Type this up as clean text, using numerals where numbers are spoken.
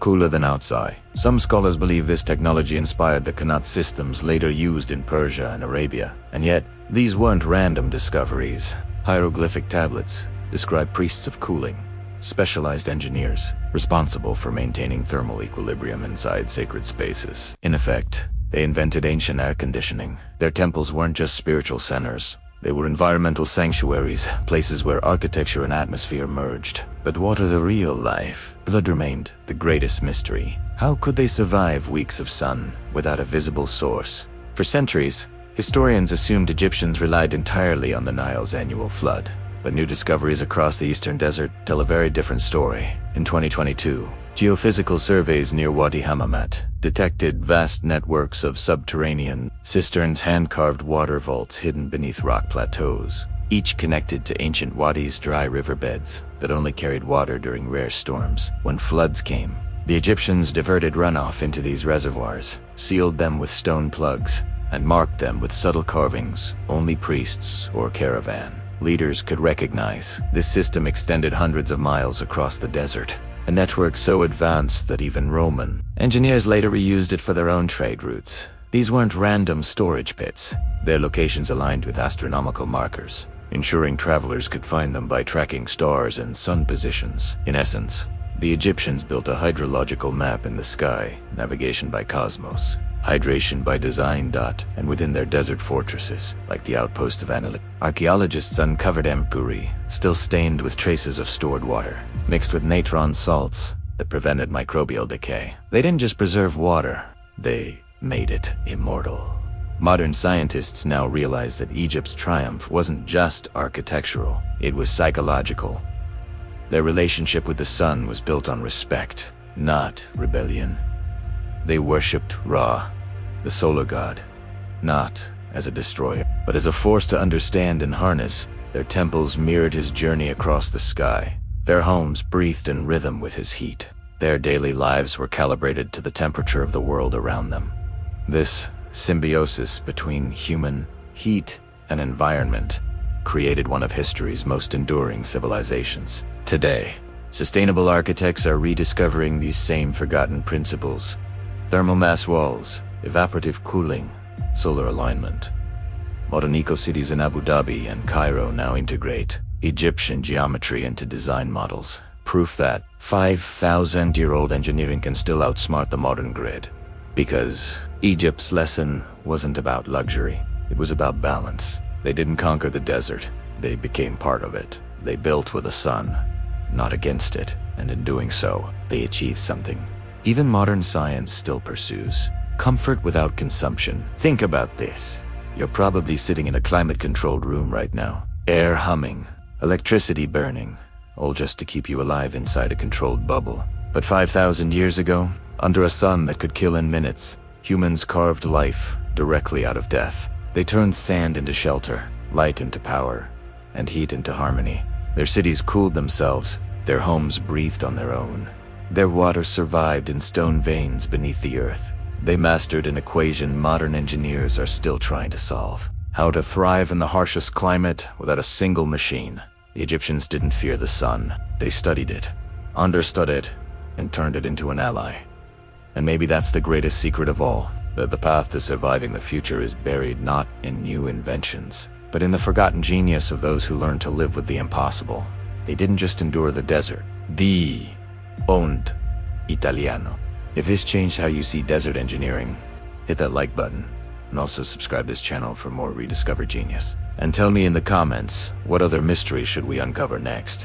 cooler than outside. Some scholars believe this technology inspired the Qanat systems later used in Persia and Arabia. And yet, these weren't random discoveries. Hieroglyphic tablets describe priests of cooling, specialized engineers responsible for maintaining thermal equilibrium inside sacred spaces. In effect, they invented ancient air conditioning. Their temples weren't just spiritual centers. They were environmental sanctuaries, places where architecture and atmosphere merged. But what of the real life? Blood remained the greatest mystery. How could they survive weeks of sun without a visible source? For centuries, historians assumed Egyptians relied entirely on the Nile's annual flood. But new discoveries across the eastern desert tell a very different story. In 2022, geophysical surveys near Wadi Hammamat detected vast networks of subterranean cisterns, hand-carved water vaults hidden beneath rock plateaus, each connected to ancient wadis, dry riverbeds that only carried water during rare storms. When floods came, the Egyptians diverted runoff into these reservoirs, sealed them with stone plugs, and marked them with subtle carvings only priests or caravan leaders could recognize. This system extended hundreds of miles across the desert, a network so advanced that even Roman engineers later reused it for their own trade routes. These weren't random storage pits. Their locations aligned with astronomical markers, ensuring travelers could find them by tracking stars and sun positions. In essence, the Egyptians built a hydrological map in the sky, navigation by cosmos, hydration by design. And within their desert fortresses, like the outposts of Analyt, archaeologists uncovered ampuri, still stained with traces of stored water, mixed with natron salts that prevented microbial decay. They didn't just preserve water, they made it immortal. Modern scientists now realize that Egypt's triumph wasn't just architectural, it was psychological. Their relationship with the sun was built on respect, not rebellion. They worshipped Ra, the solar god, not as a destroyer, but as a force to understand and harness. Their temples mirrored his journey across the sky. Their homes breathed in rhythm with his heat. Their daily lives were calibrated to the temperature of the world around them. This symbiosis between human heat and environment created one of history's most enduring civilizations. Today, sustainable architects are rediscovering these same forgotten principles: thermal mass walls, evaporative cooling, solar alignment. Modern eco-cities in Abu Dhabi and Cairo now integrate Egyptian geometry into design models, proof that 5,000-year-old engineering can still outsmart the modern grid. Because Egypt's lesson wasn't about luxury, it was about balance. They didn't conquer the desert, they became part of it. They built with the sun, not against it, and in doing so, they achieved something even modern science still pursues: comfort without consumption. Think about this. You're probably sitting in a climate-controlled room right now. Air humming, electricity burning, all just to keep you alive inside a controlled bubble. But 5,000 years ago, under a sun that could kill in minutes, humans carved life directly out of death. They turned sand into shelter, light into power, and heat into harmony. Their cities cooled themselves, their homes breathed on their own. Their water survived in stone veins beneath the earth. They mastered an equation modern engineers are still trying to solve: how to thrive in the harshest climate without a single machine. The Egyptians didn't fear the sun. They studied it, understood it, and turned it into an ally. And maybe that's the greatest secret of all, that the path to surviving the future is buried not in new inventions, but in the forgotten genius of those who learned to live with the impossible. They didn't just endure the desert. They owned Italiano. If this changed how you see desert engineering, hit that like button, and also subscribe this channel for more Rediscover Genius. And tell me in the comments, what other mysteries should we uncover next?